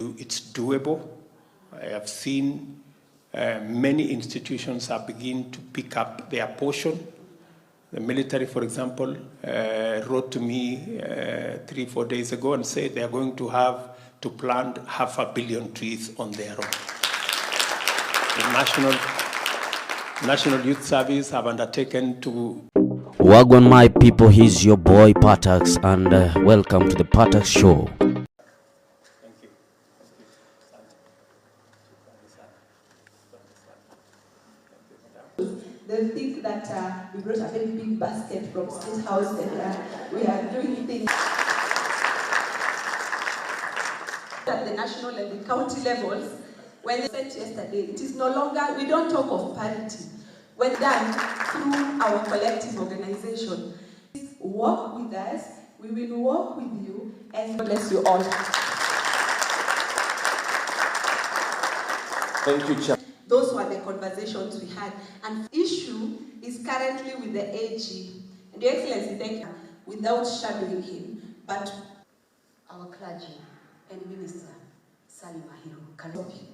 you it's doable. I have seen many institutions are beginning to pick up their portion. The military, for example, wrote to me 3-4 days ago and said they are going to have to plant 500 million trees on their own. The National Youth Service have undertaken to... Wagwan my people, he's your boy Patax, and welcome to the Patax Show. They think that we brought a very big basket from State House and we are doing things at the national and the county levels. When they said yesterday, it is no longer, we don't talk of parity. When done through our collective organization, work with us, we will work with you, and God bless you all. Thank you, Chair. Those were the conversations we had. And the issue is currently with the AG. And Your Excellency, thank you, without shadowing him, but our clergy and minister, Salim Ahiru,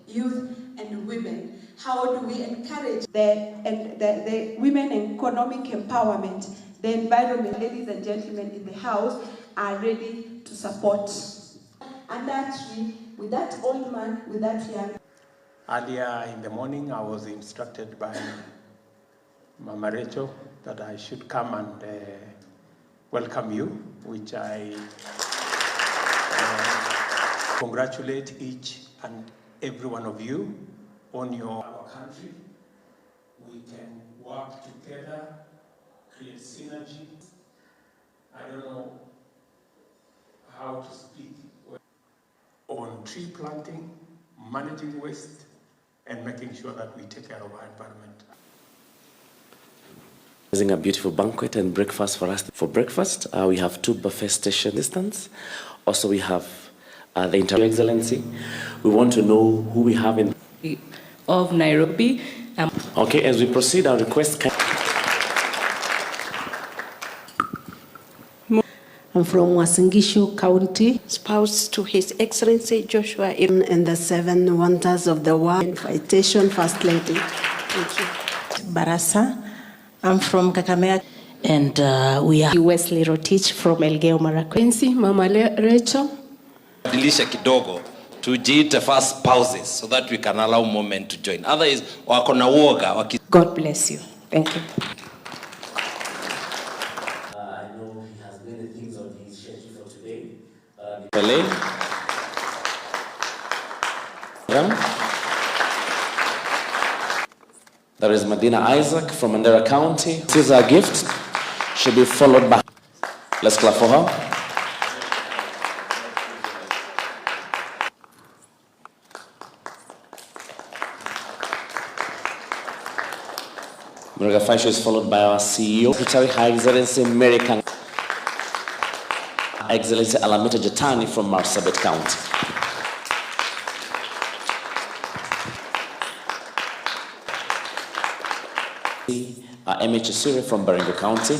youth and women, how do we encourage the women economic empowerment, the environment? Ladies and gentlemen in the house are ready to support. And actually, with that old man, with that young... Earlier in the morning, I was instructed by Mama Rachel that I should come and welcome you, which I congratulate each and every one of you on our country. We can work together, create synergy. I don't know how to speak on tree planting, managing waste, and making sure that we take care of our environment. A beautiful banquet and breakfast for us. For breakfast, we have 2 buffet station distance. Also, we have the Your Excellency. We want to know who we have in of Nairobi. Okay, as we proceed, I'll request. I'm from Wasingishu County. Spouse to His Excellency Joshua And the 7 wonders of the world. Invitation, First Lady. Thank you. Barasa. I'm from Kakamega. And we are Wesley Rotich from Elgeyo Marakwet. Mama Rachel. Dilisha kidogo tujiite first spouses so that we can allow women to join. Otherwise, wako na woga. God bless you. Thank you. I know he has many things on his schedule for today. There is Medina Isaac from Mandera County. This is our gift. She'll be followed by... Let's clap for her. Murga Faisho is followed by our CEO, Secretary High Excellency American Excellency Alamita Jatani from Marsabit County. MH Siri from Baringo County,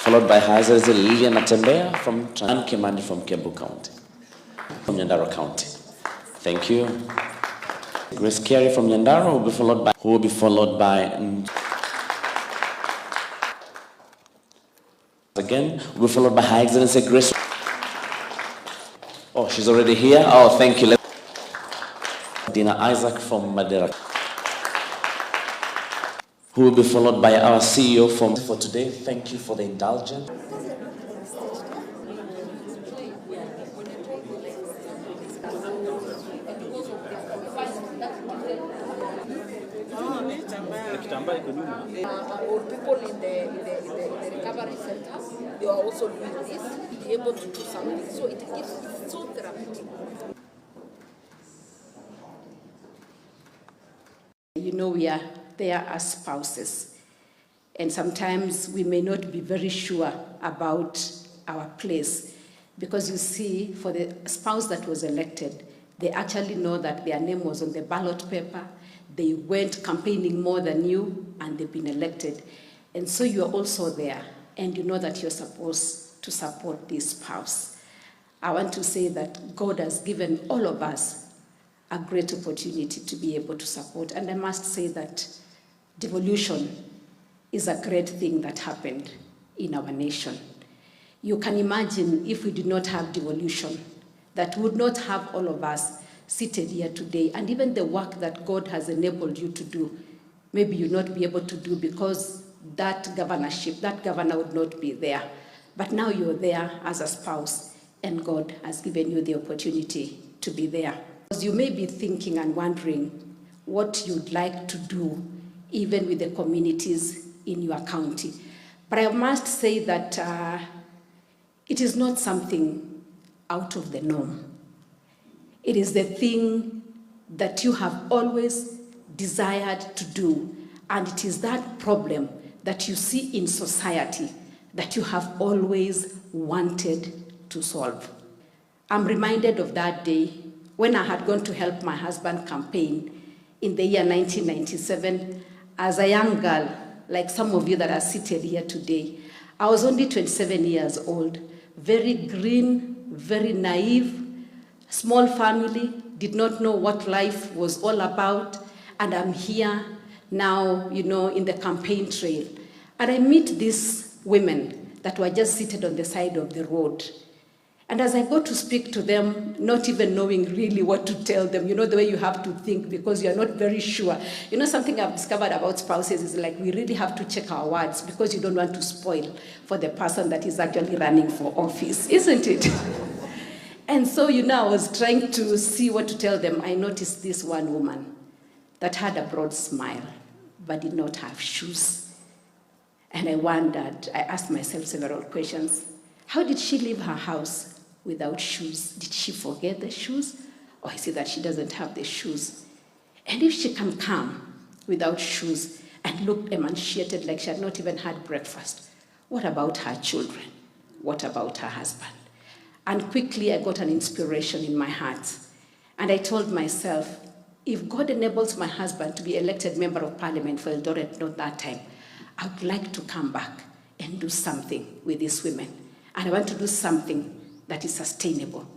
followed by High Excellency Lilian Atembea from Tran Kimani from Kembu County, from Nyandaro County. Thank you. Grace Carey from Nyandaro will be followed by again, will be followed by High Excellency Grace. Oh, she's already here. Oh, thank you. Dina Isaac from Madera, who will be followed by our CEO for today. Thank you for the indulgence. Or people in the recovery centers, they are also doing this, be able to do something. So it's so therapeutic. You know, we are there as spouses, and sometimes we may not be very sure about our place, because you see, for the spouse that was elected, they actually know that their name was on the ballot paper. They went campaigning more than you, and they've been elected. And so you're also there, and you know that you're supposed to support this spouse. I want to say that God has given all of us a great opportunity to be able to support. And I must say that devolution is a great thing that happened in our nation. You can imagine if we did not have devolution, that would not have all of us seated here today, and even the work that God has enabled you to do, maybe you'll not be able to do because that governorship, that governor would not be there. But now you're there as a spouse, and God has given you the opportunity to be there. Because you may be thinking and wondering what you'd like to do, even with the communities in your county. But I must say that it is not something out of the norm. It is the thing that you have always desired to do, and it is that problem that you see in society that you have always wanted to solve. I'm reminded of that day when I had gone to help my husband campaign in the year 1997 as a young girl, like some of you that are seated here today. I was only 27 years old, very green, very naive, small family, did not know what life was all about, and I'm here now, in the campaign trail. And I meet these women that were just seated on the side of the road. And as I go to speak to them, not even knowing really what to tell them, the way you have to think because you're not very sure. Something I've discovered about spouses is like we really have to check our words because you don't want to spoil for the person that is actually running for office, isn't it? And so, I was trying to see what to tell them. I noticed this one woman that had a broad smile but did not have shoes. And I wondered, I asked myself several questions. How did she leave her house without shoes? Did she forget the shoes? Or is it that she doesn't have the shoes? And if she can come without shoes and look emaciated like she had not even had breakfast, what about her children? What about her husband? And quickly I got an inspiration in my heart. And I told myself, if God enables my husband to be elected member of parliament for Eldoret North that time, I would like to come back and do something with these women. And I want to do something that is sustainable.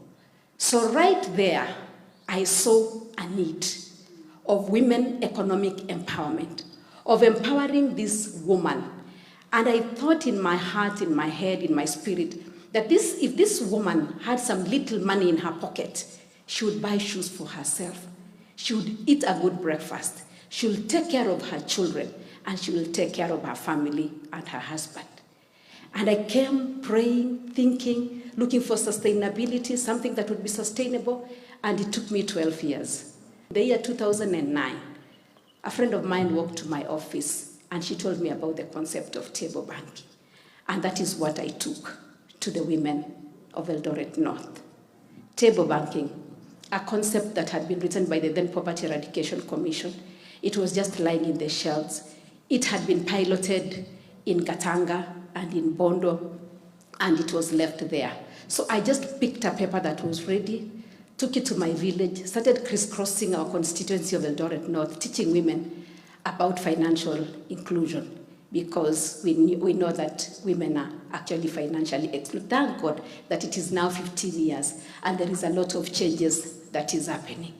So right there, I saw a need of women economic empowerment, of empowering this woman. And I thought in my heart, in my head, in my spirit, that if this woman had some little money in her pocket, she would buy shoes for herself. She would eat a good breakfast. She will take care of her children, and she will take care of her family and her husband. And I came praying, thinking, looking for sustainability, something that would be sustainable, and it took me 12 years. The year 2009, a friend of mine walked to my office, and she told me about the concept of table banking. And that is what I took to the women of Eldoret North. Table banking, a concept that had been written by the then Poverty Eradication Commission. It was just lying in the shelves. It had been piloted in Gatanga and in Bondo, and it was left there. So I just picked a paper that was ready, took it to my village, started crisscrossing our constituency of Eldoret North, teaching women about financial inclusion, because we know that women are actually financially excluded. Thank God that it is now 15 years, and there is a lot of changes that is happening.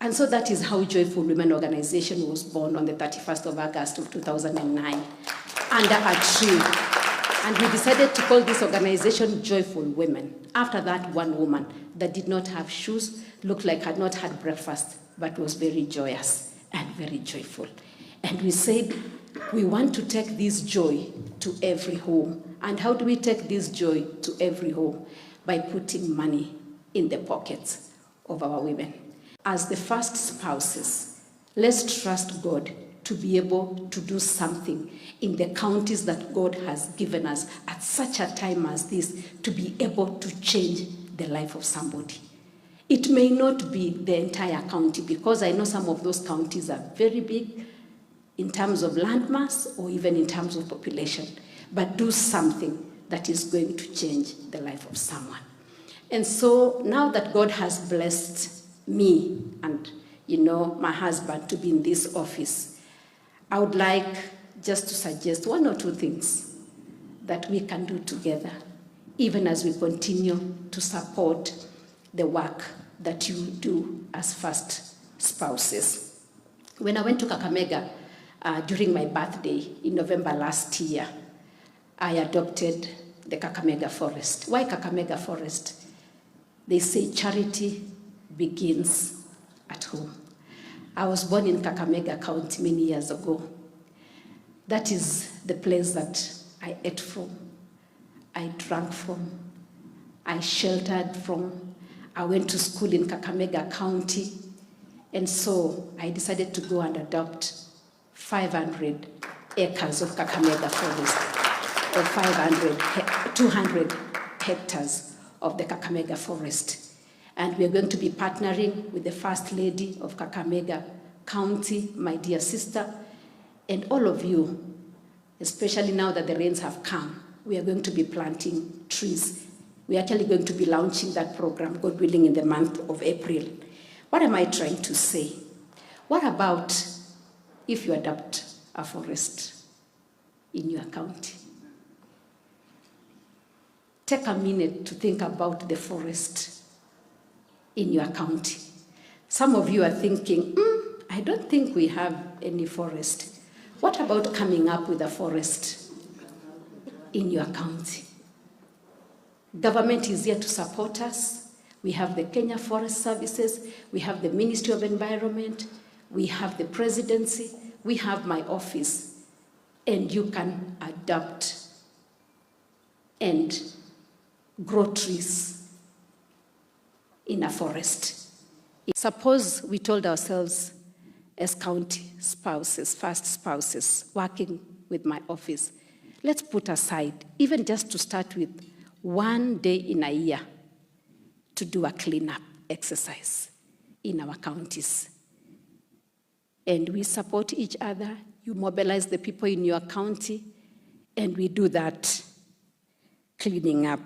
And so that is how Joyful Women Organization was born on the 31st of August of 2009, under a tree. And we decided to call this organization Joyful Women, after that one woman that did not have shoes, looked like had not had breakfast, but was very joyous and very joyful. And we said, we want to take this joy to every home. And how do we take this joy to every home? By putting money in the pockets of our women. As the first spouses, let's trust God to be able to do something in the counties that God has given us at such a time as this, to be able to change the life of somebody. It may not be the entire county, because I know some of those counties are very big in terms of landmass or even in terms of population, but do something that is going to change the life of someone. And so now that God has blessed me and my husband to be in this office, I would like just to suggest one or two things that we can do together even as we continue to support the work that you do as first spouses. When I went to Kakamega during my birthday in November last year, I adopted the Kakamega Forest. Why Kakamega Forest? They say charity begins at home. I was born in Kakamega County many years ago. That is the place that I ate from, I drank from, I sheltered from. I went to school in Kakamega County, and so I decided to go and adopt 500 acres of Kakamega Forest, or 200 hectares of the Kakamega Forest. And we're going to be partnering with the First Lady of Kakamega County, my dear sister, and all of you, especially now that the rains have come. We are going to be planting trees. We are actually going to be launching that program, God willing, in the month of April. What am I trying to say? What about if you adopt a forest in your county? Take a minute to think about the forest in your county. Some of you are thinking, I don't think we have any forest. What about coming up with a forest in your county? Government is here to support us. We have the Kenya Forest Services, we have the Ministry of Environment, we have the Presidency, we have my office, and you can adopt and grow trees in a forest. Suppose we told ourselves as county spouses, first spouses, working with my office, let's put aside, even just to start with, 1 day in a year to do a cleanup exercise in our counties. And we support each other, you mobilize the people in your county, and we do that cleaning up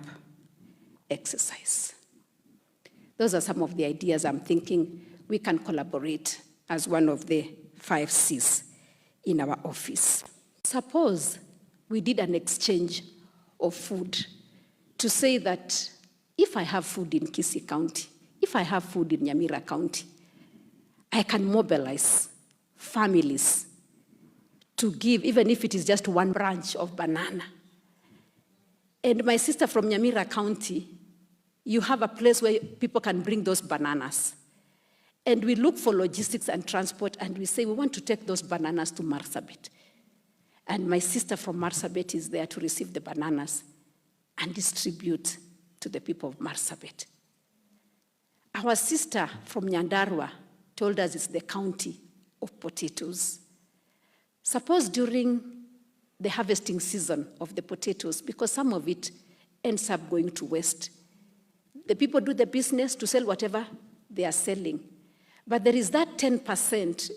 exercise. Those are some of the ideas I'm thinking we can collaborate as one of the 5 C's in our office. Suppose we did an exchange of food to say that if I have food in Kisii County, if I have food in Nyamira County, I can mobilize families to give, even if it is just 1 branch of banana. And my sister from Nyamira County, you have a place where people can bring those bananas. And we look for logistics and transport, and we say we want to take those bananas to Marsabit. And my sister from Marsabit is there to receive the bananas and distribute to the people of Marsabit. Our sister from Nyandarua told us it's the county of potatoes. Suppose during the harvesting season of the potatoes, because some of it ends up going to waste, the people do the business to sell whatever they are selling. But there is that 10%,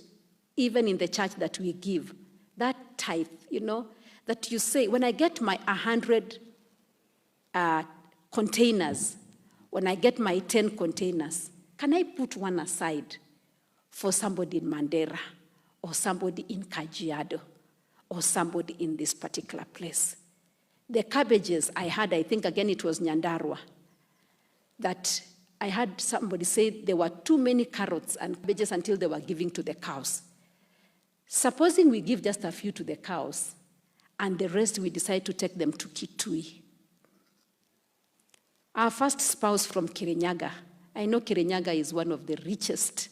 even in the church, that we give, that tithe, that you say, when I get my 100 containers, when I get my 10 containers, can I put 1 aside for somebody in Mandera, or somebody in Kajiado, or somebody in this particular place? The cabbages I had, I think again it was Nyandarua, that I had somebody say there were too many carrots and cabbages until they were giving to the cows. Supposing we give just a few to the cows, and the rest we decide to take them to Kitui. Our first spouse from Kirinyaga, I know Kirinyaga is one of the richest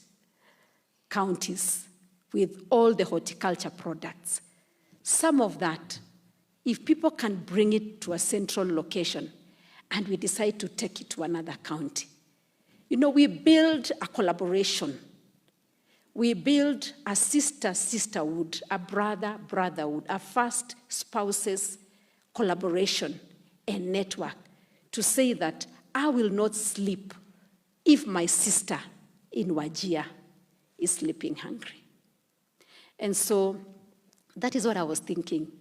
counties with all the horticulture products. Some of that, if people can bring it to a central location and we decide to take it to another county, we build a collaboration. We build a sisterhood, a brotherhood, a first spouses collaboration and network to say that I will not sleep if my sister in Wajir is sleeping hungry. And so that is what I was thinking.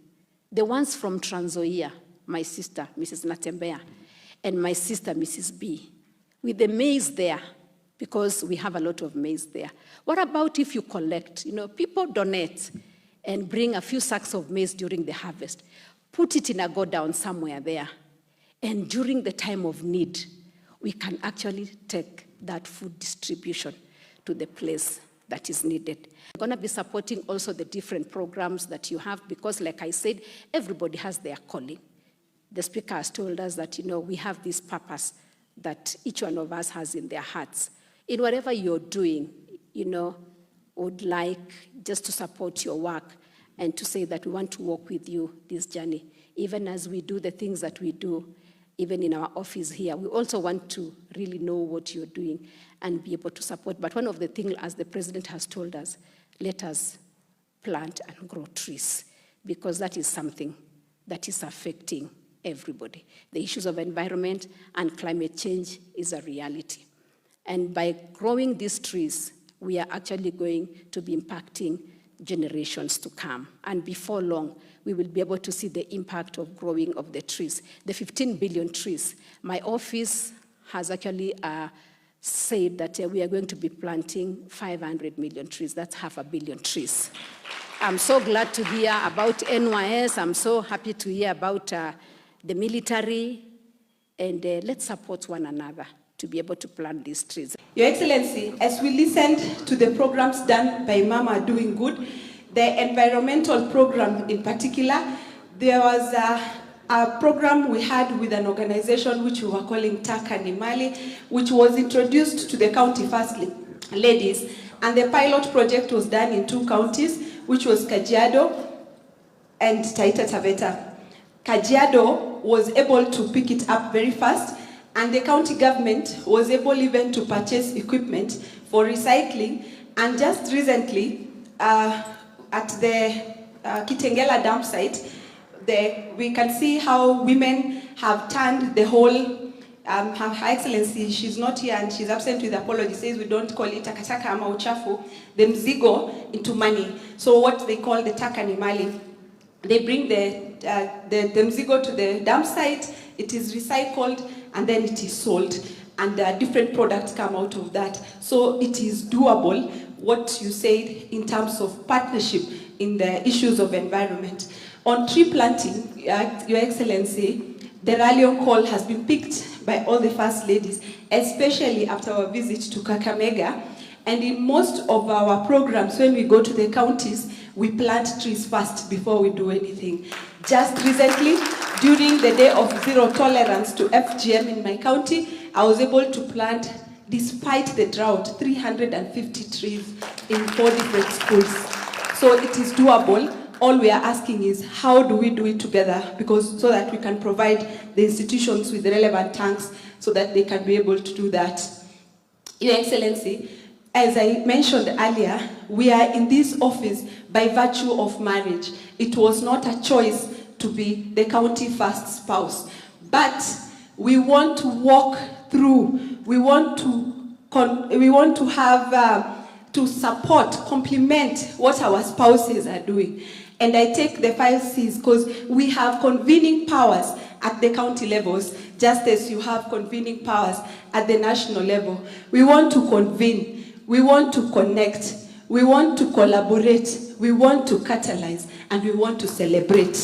The ones from Trans Nzoia, my sister, Mrs. Natembea, and my sister, Mrs. B, with the maize there, because we have a lot of maize there. What about if you collect? People donate and bring a few sacks of maize during the harvest. Put it in a go-down somewhere there. And during the time of need, we can actually take that food distribution to the place that is needed. We're going to be supporting also the different programs that you have because, like I said, everybody has their calling. The speaker has told us that, we have this purpose that each one of us has in their hearts. In whatever you're doing, would like just to support your work and to say that we want to walk with you this journey. Even as we do the things that we do, even in our office here, we also want to really know what you're doing and be able to support. But one of the things, as the president has told us, let us plant and grow trees, because that is something that is affecting everybody. The issues of environment and climate change is a reality. And by growing these trees, we are actually going to be impacting generations to come. And before long, we will be able to see the impact of growing of the trees. The 15 billion trees. My office has actually said that we are going to be planting 500 million trees. That's 500 million trees. I'm so glad to hear about NYS. I'm so happy to hear about the military. And let's support one another to be able to plant these trees. Your Excellency, as we listened to the programs done by Mama Doing Good, the environmental program in particular, there was a program we had with an organization which we were calling Taka ni Mali, which was introduced to the county first ladies, and the pilot project was done in 2 counties, which was Kajiado and Taita Taveta. Kajiado was able to pick it up very fast, and the county government was able even to purchase equipment for recycling. And just recently, at the Kitengela dump site, we can see how women have turned the whole, Her Excellency, she's not here and she's absent with apology, says we don't call it takataka ama uchafu, the mzigo into money. So what they call the taka ni mali. They bring the mzigo to the dump site, it is recycled, and then it is sold. And different products come out of that. So it is doable, what you said in terms of partnership in the issues of environment. On tree planting, Your Excellency, the rallying call has been picked by all the first ladies, especially after our visit to Kakamega. And in most of our programs, when we go to the counties, we plant trees first before we do anything. Just recently, during the day of zero tolerance to FGM in my county, I was able to plant, despite the drought, 350 trees in 4 different schools. So it is doable. All we are asking is how do we do it together, because so that we can provide the institutions with the relevant tanks so that they can be able to do that. Your Excellency, as I mentioned earlier, we are in this office by virtue of marriage. It was not a choice to be the county first spouse, but we want to walk through. We want to have to support, complement what our spouses are doing. And I take the 5 C's because we have convening powers at the county levels, just as you have convening powers at the national level. We want to convene, we want to connect, we want to collaborate, we want to catalyze, and we want to celebrate.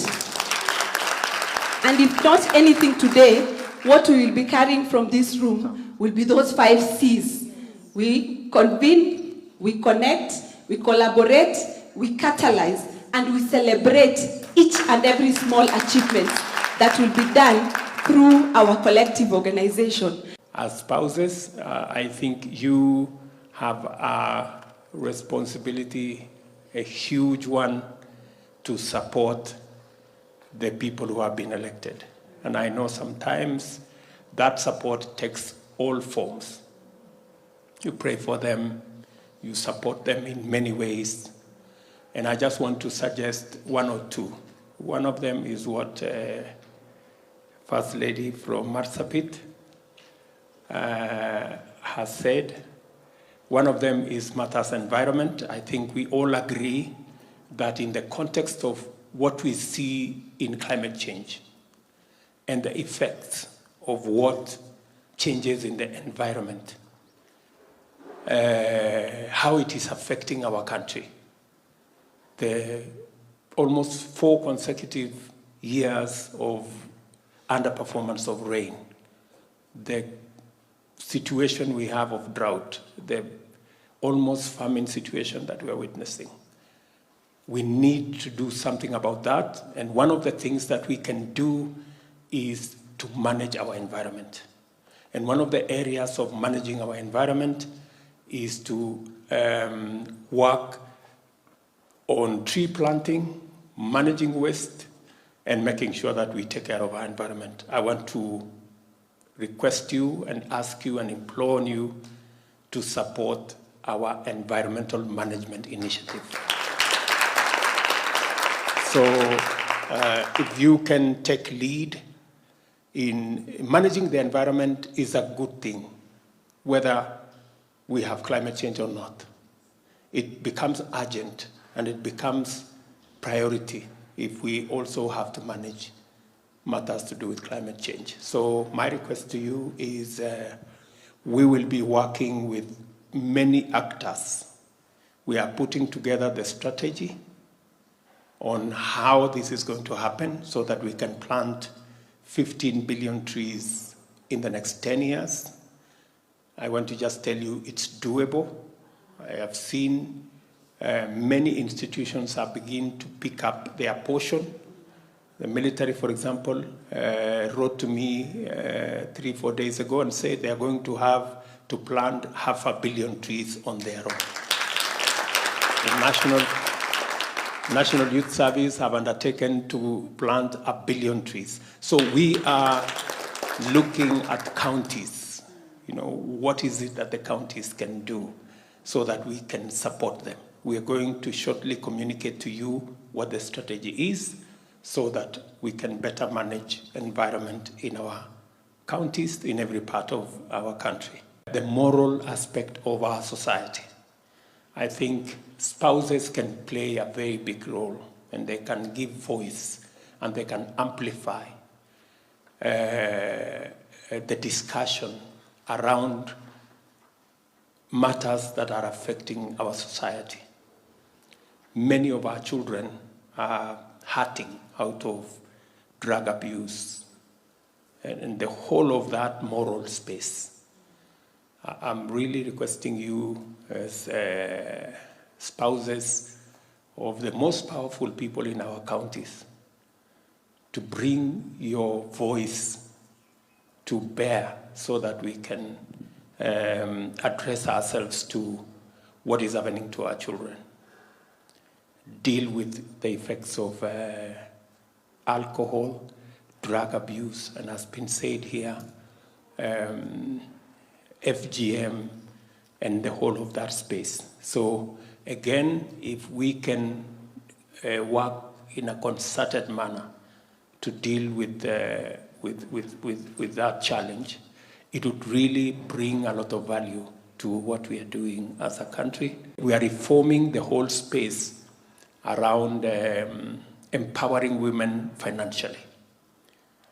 And if not anything today, what we will be carrying from this room will be those 5 C's. We convene, we connect, we collaborate, we catalyze, and we celebrate each and every small achievement that will be done through our collective organization. As spouses, I think you have a responsibility, a huge one, to support the people who have been elected. And I know sometimes that support takes all forms. You pray for them, you support them in many ways. And I just want to suggest 1 or 2. One of them is what First Lady from Marsabit has said. One of them is matters environment. I think we all agree that in the context of what we see in climate change and the effects of what changes in the environment, how it is affecting our country. The almost 4 consecutive years of underperformance of rain, the situation we have of drought, the almost famine situation that we are witnessing. We need to do something about that, and one of the things that we can do is to manage our environment. And one of the areas of managing our environment is to work on tree planting, managing waste, and making sure that we take care of our environment. I want to request you and ask you and implore on you to support our environmental management initiative. So if you can take lead in managing the environment is a good thing, whether we have climate change or not. It becomes urgent and it becomes priority if we also have to manage matters to do with climate change. So my request to you is we will be working with many actors. We are putting together the strategy on how this is going to happen so that we can plant 15 billion trees in the next 10 years. I want to just tell you it's doable. I have seen many institutions are beginning to pick up their portion. The military, for example, wrote to me 3-4 days ago and said they are going to have to plant 500 million trees on their own. The National Youth Service have undertaken to plant 1 billion trees. So we are looking at counties. You know, what is it that the counties can do so that we can support them? We are going to shortly communicate to you what the strategy is so that we can better manage environment in our counties, in every part of our country. The moral aspect of our society. I think spouses can play a very big role, and they can give voice and they can amplify the discussion around matters that are affecting our society. Many of our children are hurting out of drug abuse and the whole of that moral space. I'm really requesting you as spouses of the most powerful people in our counties to bring your voice to bear so that we can address ourselves to what is happening to our children. Deal with the effects of alcohol, drug abuse, and as been said here, FGM, and the whole of that space. So again, if we can work in a concerted manner to deal with that challenge, it would really bring a lot of value to what we are doing as a country. We are reforming the whole space around empowering women financially.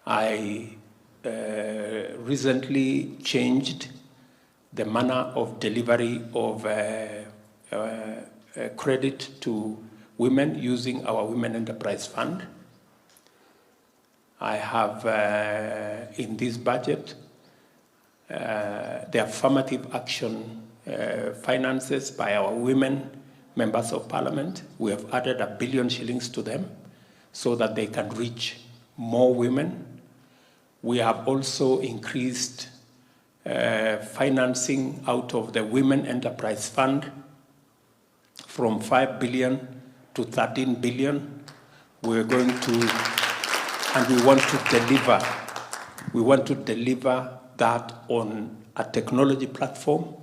I recently changed the manner of delivery of credit to women using our Women Enterprise Fund. I have in this budget the affirmative action finances by our women members of parliament. We have added 1 billion shillings to them so that they can reach more women. We have also increased financing out of the Women Enterprise Fund from 5 billion to 13 billion. We're going to, and we want to deliver that on a technology platform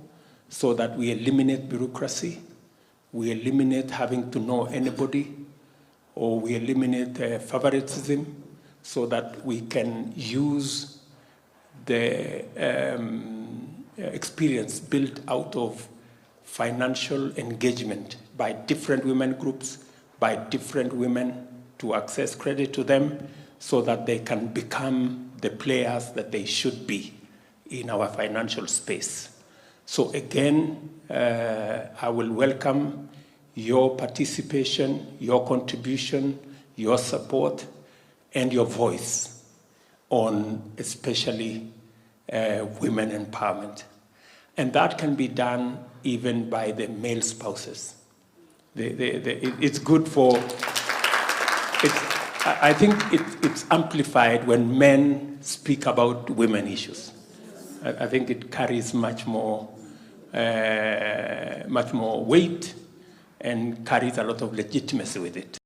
so that we eliminate bureaucracy, we eliminate having to know anybody, or we eliminate favoritism so that we can use the experience built out of financial engagement by different women groups, by different women to access credit to them so that they can become the players that they should be in our financial space. So again, I will welcome your participation, your contribution, your support, and your voice. on especially women empowerment. And that can be done even by the male spouses. It's good for, I think it's amplified when men speak about women issues. I think it carries much more weight and carries a lot of legitimacy with it.